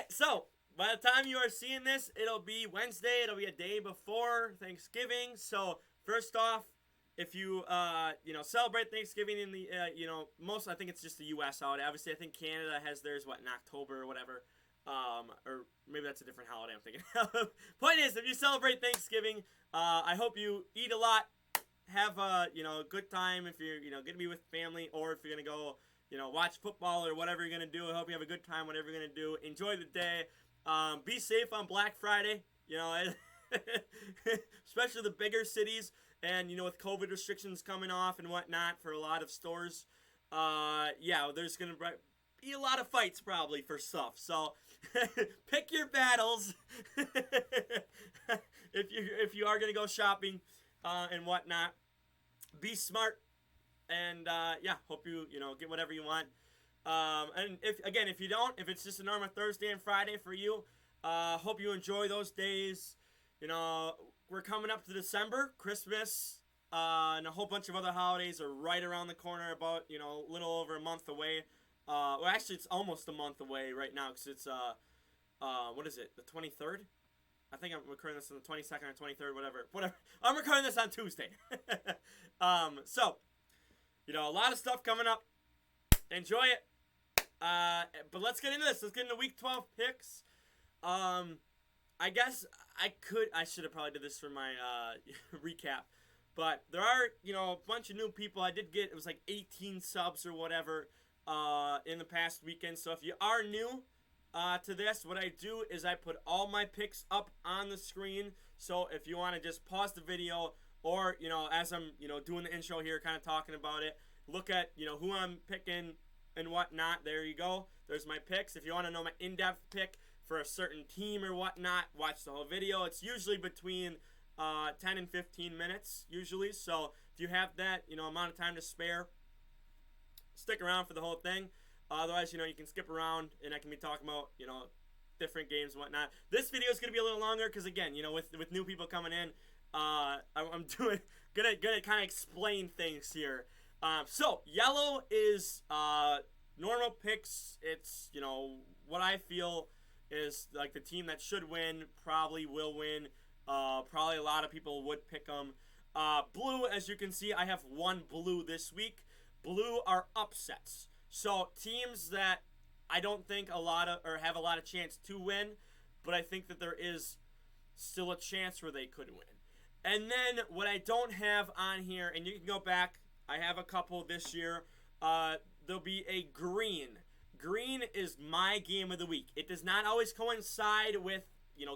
so by the time you are seeing this, it'll be Wednesday. It'll be a day before Thanksgiving. So first off, if you celebrate Thanksgiving in the most, I think it's just the U.S. holiday. Obviously, I think Canada has theirs in October or whatever. Or maybe that's a different holiday I'm thinking. Point is, if you celebrate Thanksgiving, I hope you eat a lot, have a good time if you're gonna be with family, or if you're gonna go watch football or whatever you're gonna do. I hope you have a good time whatever you're gonna do. Enjoy the day. Be safe on Black Friday. Especially the bigger cities, and with COVID restrictions coming off and whatnot for a lot of stores. There's gonna be a lot of fights probably for stuff. So pick your battles if you are gonna go shopping and whatnot. Be smart, and hope you get whatever you want. And if you don't, if it's just a normal Thursday and Friday for you, hope you enjoy those days. We're coming up to December, Christmas, and a whole bunch of other holidays are right around the corner. About a little over a month away. Well, actually, it's almost a month away right now because it's what is it? The 23rd? I think I'm recording this on the 22nd or 23rd, whatever. I'm recording this on Tuesday. So, a lot of stuff coming up. Enjoy it. But let's get into this. Let's get into Week 12 picks. I guess I should have probably did this for my recap. But there are, a bunch of new people. I did get, it was like 18 subs or whatever in the past weekend. So if you are new to this, what I do is I put all my picks up on the screen. So if you want to just pause the video, or as I'm doing the intro here, kind of talking about it, look at who I'm picking and whatnot. There you go. There's my picks. If you want to know my in-depth pick for a certain team or whatnot, watch the whole video. It's usually between 10 and 15 minutes usually. So if you have that amount of time to spare, stick around for the whole thing. Otherwise, you can skip around, and I can be talking about different games and whatnot. This video is gonna be a little longer because again, with new people coming in, I'm gonna kind of explain things here. So yellow is normal picks. It's what I feel is like the team that should win, probably will win. Probably a lot of people would pick them. Blue, as you can see, I have one blue this week. Blue are upsets. So teams that I don't think have a lot of chance to win, but I think that there is still a chance where they could win. And then what I don't have on here, and you can go back, I have a couple this year. There'll be a green. Green is my game of the week. It does not always coincide with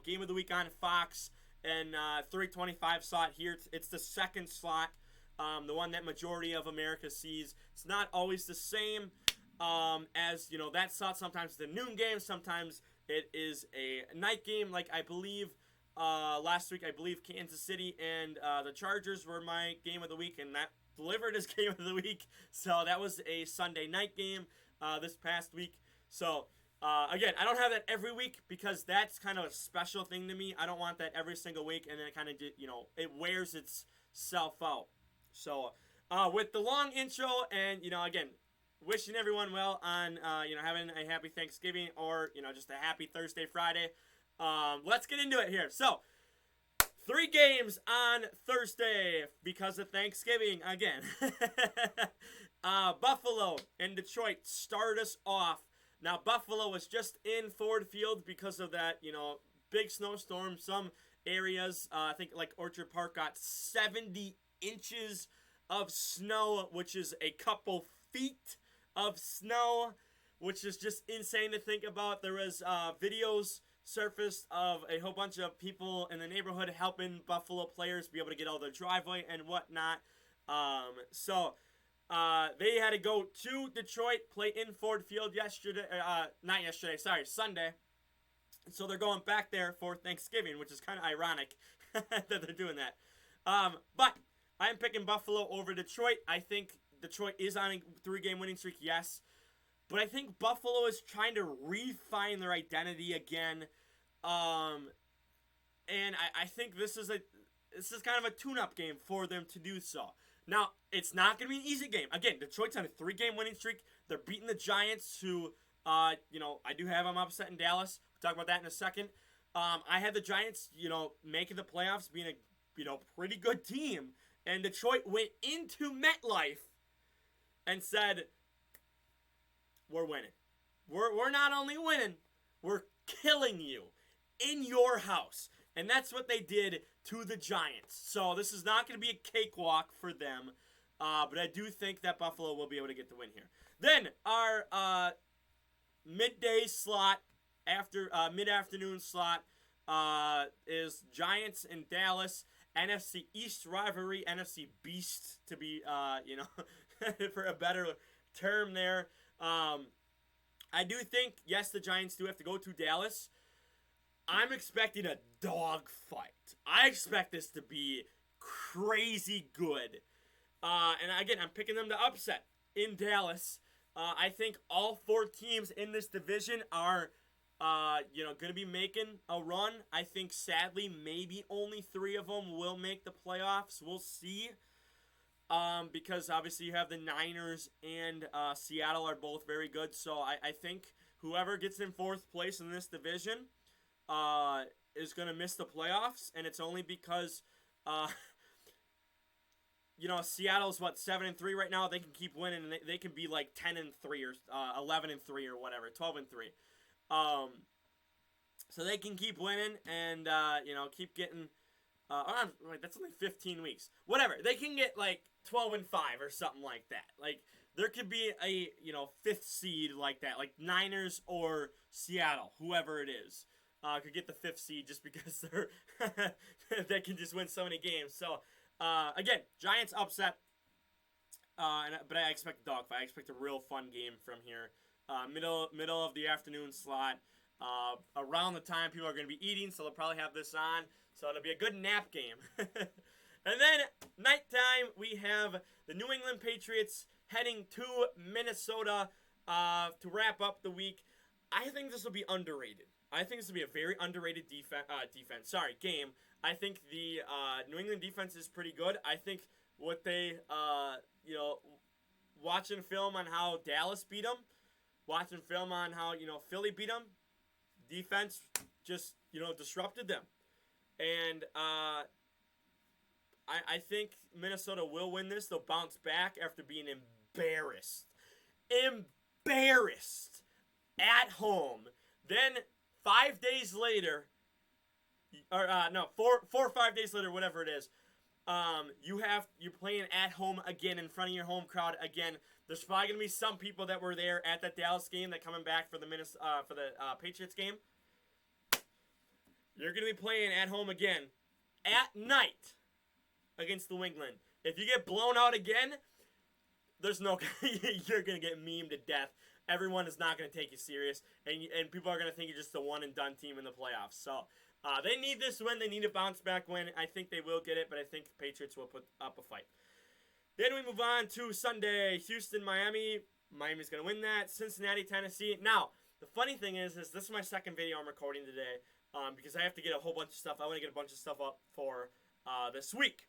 game of the week on Fox and 325 slot here. It's the second slot, the one that majority of America sees. It's not always the same as that slot. Sometimes it's a noon game. Sometimes it is a night game. Like I believe last week, Kansas City and the Chargers were my game of the week, and that delivered as game of the week. So that was a Sunday night game this past week. So again, I don't have that every week because that's kind of a special thing to me. I don't want that every single week, and then it kind of it wears itself out. So with the long intro, and again, wishing everyone well on having a happy Thanksgiving, or just a happy Thursday, Friday. Let's get into it here. So 3 games on Thursday because of Thanksgiving again. Buffalo and Detroit start us off. Now, Buffalo was just in Ford Field because of that, big snowstorm. Some areas, I think like Orchard Park, got 70 inches of snow, which is a couple feet of snow, which is just insane to think about. There was videos surfaced of a whole bunch of people in the neighborhood helping Buffalo players be able to get out of their driveway and whatnot. They had to go to Detroit, play in Ford Field Sunday. So they're going back there for Thanksgiving, which is kind of ironic that they're doing that. But I'm picking Buffalo over Detroit. I think Detroit is on a 3-game winning streak, yes. But I think Buffalo is trying to refine their identity again. And I think this is kind of a tune-up game for them to do so. Now, it's not going to be an easy game. Again, Detroit's on a 3-game winning streak. They're beating the Giants, who I do have them upset in Dallas. We'll talk about that in a second. I had the Giants, making the playoffs, being a, pretty good team. And Detroit went into MetLife and said, we're winning. We're not only winning, we're killing you in your house. And that's what they did to the Giants. So this is not going to be a cakewalk for them. But I do think that Buffalo will be able to get the win here. Then our midday slot, after mid-afternoon slot, is Giants in Dallas. NFC East rivalry, NFC Beast to be, for a better term there. I do think, yes, the Giants do have to go to Dallas. I'm expecting a dog fight. I expect this to be crazy good. And again, I'm picking them to upset in Dallas. I think all 4 teams in this division are, going to be making a run. I think, sadly, maybe only 3 of them will make the playoffs. We'll see. Because obviously you have the Niners and Seattle are both very good. So I think whoever gets in 4th place in this division is going to miss the playoffs. And it's only because, Seattle's 7-3 right now. They can keep winning, and they can be like 10-3 or 11-3 or whatever, 12-3. So they can keep winning and keep getting. That's only 15 weeks. Whatever, they can get like 12-5 or something like that. Like there could be a 5th seed like that, like Niners or Seattle, whoever it is, could get the 5th seed just because they can just win so many games. So again, Giants upset, but I expect a dogfight. I expect a real fun game from here. Middle of the afternoon slot. Around the time people are going to be eating, so they'll probably have this on. So it'll be a good nap game. And then nighttime, we have the New England Patriots heading to Minnesota to wrap up the week. I think this will be underrated. I think this will be a very underrated game. I think the New England defense is pretty good. I think what they, watching film on how Dallas beat them, watching film on how, Philly beat them, defense just, disrupted them. And I think Minnesota will win this. They'll bounce back after being embarrassed. Embarrassed at home. Then 5 days later, or 4 or 5 days later, whatever it is, you're playing at home again in front of your home crowd again. There's probably gonna be some people that were there at that Dallas game that coming back for the Patriots game. You're gonna be playing at home again at night against New England. If you get blown out again, there's no you're gonna get memed to death. Everyone is not gonna take you serious, and people are gonna think you're just a one and done team in the playoffs. So they need this win. They need a bounce back win. I think they will get it, but I think the Patriots will put up a fight. Then we move on to Sunday, Houston, Miami. Miami's gonna win that. Cincinnati, Tennessee. Now the funny thing is this is my second video I'm recording today. Because I have to get a whole bunch of stuff. I want to get a bunch of stuff up for this week.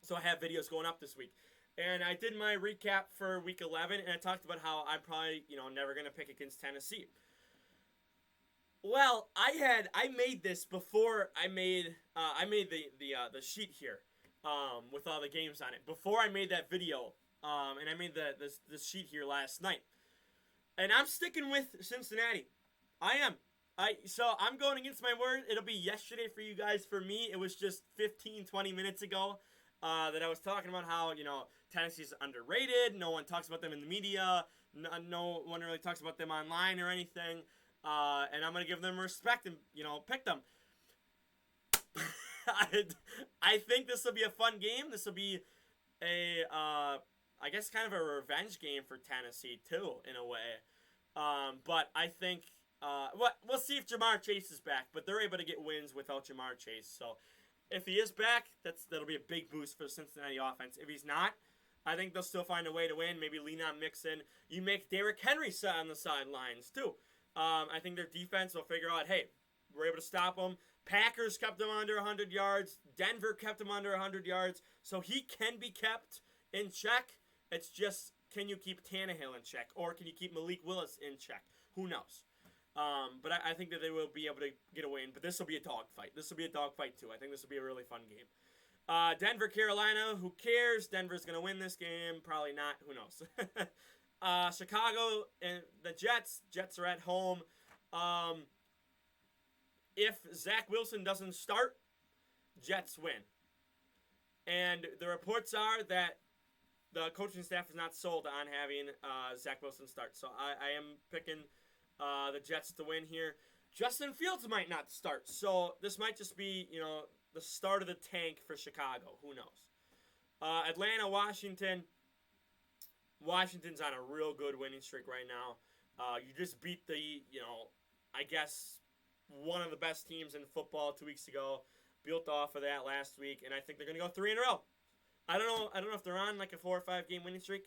So I have videos going up this week. And I did my recap for Week 11, and I talked about how I'm probably, never going to pick against Tennessee. Well, I made this before I made the sheet here with all the games on it. Before I made that video, and I made the sheet here last night. And I'm sticking with Cincinnati. I am. So I'm going against my word. It'll be yesterday for you guys. For me, it was just 15, 20 minutes ago that I was talking about how, Tennessee's underrated. No one talks about them in the media. No one really talks about them online or anything. And I'm going to give them respect and, pick them. I think this will be a fun game. This will be I guess kind of a revenge game for Tennessee, too, in a way. But I think... we'll see if Ja'Marr Chase is back, but they're able to get wins without Ja'Marr Chase. So if he is back, that'll be a big boost for the Cincinnati offense. If he's not, I think they'll still find a way to win. Maybe lean on Mixon. You make Derrick Henry sit on the sidelines too. I think their defense will figure out, hey, we're able to stop them. Packers kept him under 100 yards. Denver kept him under 100 yards. So he can be kept in check. It's just, can you keep Tannehill in check? Or can you keep Malik Willis in check? Who knows? But I think that they will be able to get a win. But this will be a dogfight. This will be a dogfight too. I think this will be a really fun game. Denver, Carolina. Who cares? Denver's gonna win this game. Probably not. Who knows? Chicago and the Jets. Jets are at home. If Zach Wilson doesn't start, Jets win. And the reports are that the coaching staff is not sold on having Zach Wilson start. So I am picking the Jets to win here. Justin Fields might not start. So this might just be, the start of the tank for Chicago. Who knows? Atlanta, Washington. Washington's on a real good winning streak right now. You just beat the, I guess, one of the best teams in football 2 weeks ago. Built off of that last week, and I think they're going to go 3 in a row. I don't know if they're on like a 4 or 5 game winning streak.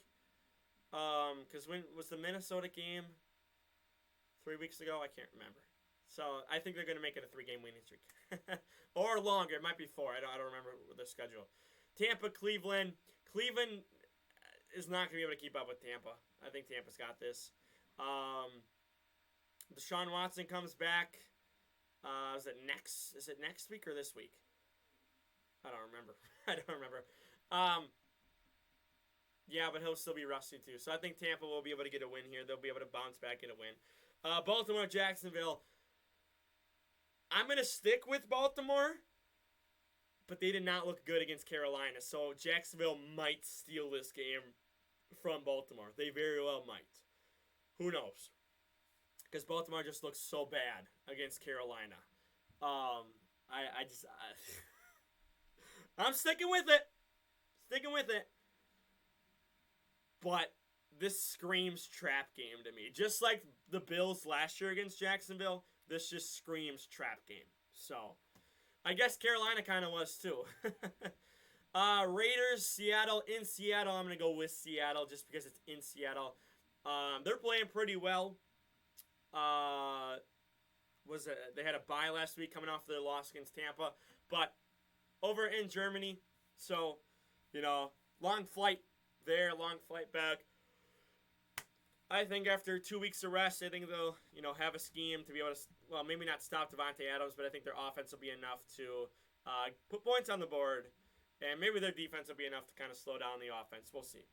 Because when was the Minnesota game 3 weeks ago? I can't remember. So I think they're going to make it a 3-game winning streak. Or longer. It might be 4. I don't remember the schedule. Tampa, Cleveland. Cleveland is not going to be able to keep up with Tampa. I think Tampa's got this. Deshaun Watson comes back. Is it next week or this week? I don't remember. Yeah, but he'll still be rusty too. So I think Tampa will be able to get a win here. They'll be able to bounce back, get a win. Baltimore, Jacksonville. I'm going to stick with Baltimore, but they did not look good against Carolina. So Jacksonville might steal this game from Baltimore. They very well might. Who knows? Because Baltimore just looks so bad against Carolina. I'm sticking with it. But this screams trap game to me. Just like the Bills last year against Jacksonville, this just screams trap game. So, I guess Carolina kind of was too. Raiders, Seattle. In Seattle, I'm going to go with Seattle just because it's in Seattle. They're playing pretty well. They had a bye last week coming off their loss against Tampa, but over in Germany, so long flight there, long flight back. I think after 2 weeks of rest, I think they'll have a scheme to be able to, maybe not stop Davante Adams, but I think their offense will be enough to put points on the board, and maybe their defense will be enough to kind of slow down the offense. We'll see.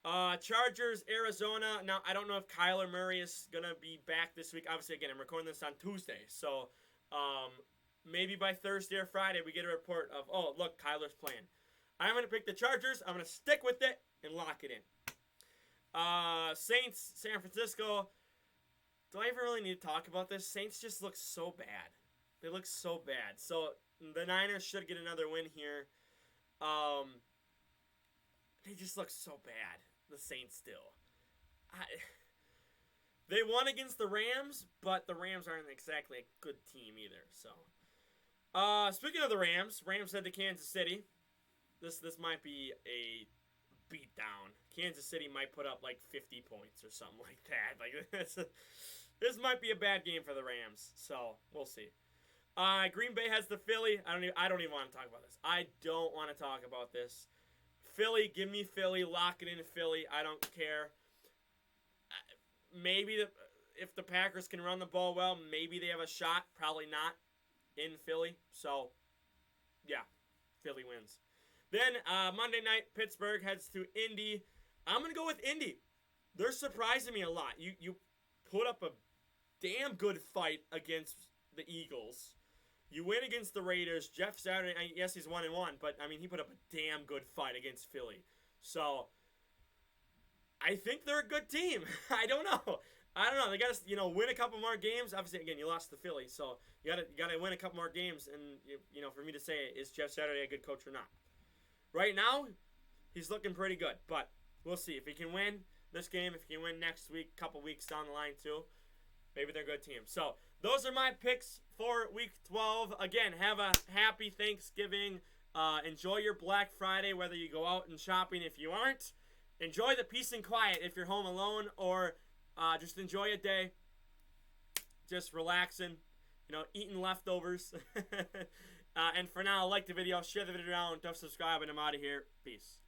Chargers, Arizona. Now, I don't know if Kyler Murray is going to be back this week. Obviously, again, I'm recording this on Tuesday. So, maybe by Thursday or Friday, we get a report of, oh, look, Kyler's playing. I'm going to pick the Chargers. I'm going to stick with it and lock it in. Saints, San Francisco. Do I even really need to talk about this? Saints just look so bad. They look so bad. So, the Niners should get another win here. They just look so bad. The Saints still. They won against the Rams, but the Rams aren't exactly a good team either. So, speaking of the Rams head to Kansas City. This might be a beatdown. Kansas City might put up like 50 points or something like that. Like this might be a bad game for the Rams. So we'll see. Green Bay has the Philly. I don't even want to talk about this. I don't want to talk about this. Philly, give me Philly. Lock it in Philly. I don't care. Maybe if the Packers can run the ball well, maybe they have a shot. Probably not in Philly. So, yeah, Philly wins. Then Monday night, Pittsburgh heads to Indy. I'm going to go with Indy. They're surprising me a lot. You put up a damn good fight against the Eagles. You win against the Raiders. Jeff Saturday, yes, he's 1-1, but I mean, he put up a damn good fight against Philly. So, I think they're a good team. I don't know. They got to, win a couple more games. Obviously, again, you lost to Philly, so you got to win a couple more games. And for me to say, is Jeff Saturday a good coach or not? Right now, he's looking pretty good, but we'll see if he can win this game. If he can win next week, couple weeks down the line too. Maybe they're a good team. So, those are my picks for Week 12. Again, have a happy Thanksgiving. Enjoy your Black Friday, whether you go out and shopping if you aren't. Enjoy the peace and quiet if you're home alone, or just enjoy a day. Just relaxing, eating leftovers. And for now, like the video, share the video around, don't subscribe, and I'm out of here. Peace.